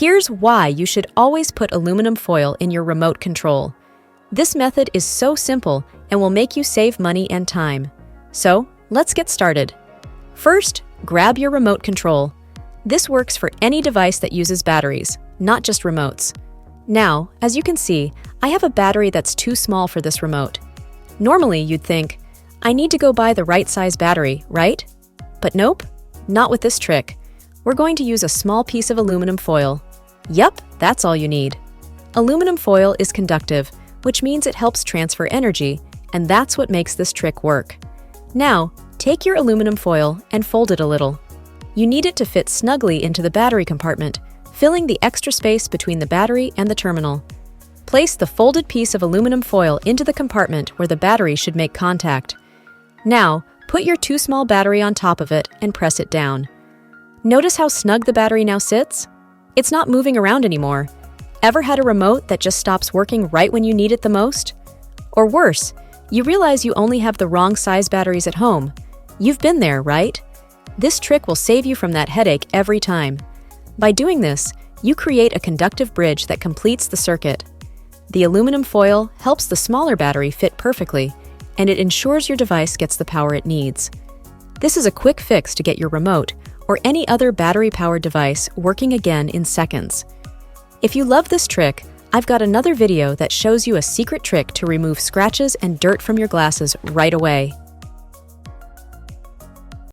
Here's why you should always put aluminum foil in your remote control. This method is so simple and will make you save money and time. So, let's get started. First, grab your remote control. This works for any device that uses batteries, not just remotes. Now, as you can see, I have a battery that's too small for this remote. Normally, you'd think, I need to go buy the right size battery, right? But nope, not with this trick. We're going to use a small piece of aluminum foil. Yup, that's all you need. Aluminum foil is conductive, which means it helps transfer energy, and that's what makes this trick work. Now, take your aluminum foil and fold it a little. You need it to fit snugly into the battery compartment, filling the extra space between the battery and the terminal. Place the folded piece of aluminum foil into the compartment where the battery should make contact. Now, put your too small battery on top of it and press it down. Notice how snug the battery now sits? It's not moving around anymore. Ever had a remote that just stops working right when you need it the most? Or worse, you realize you only have the wrong size batteries at home. You've been there, right? This trick will save you from that headache every time. By doing this, you create a conductive bridge that completes the circuit. The aluminum foil helps the smaller battery fit perfectly, and it ensures your device gets the power it needs. This is a quick fix to get your remote or any other battery-powered device working again in seconds. If you love this trick, I've got another video that shows you a secret trick to remove scratches and dirt from your glasses right away.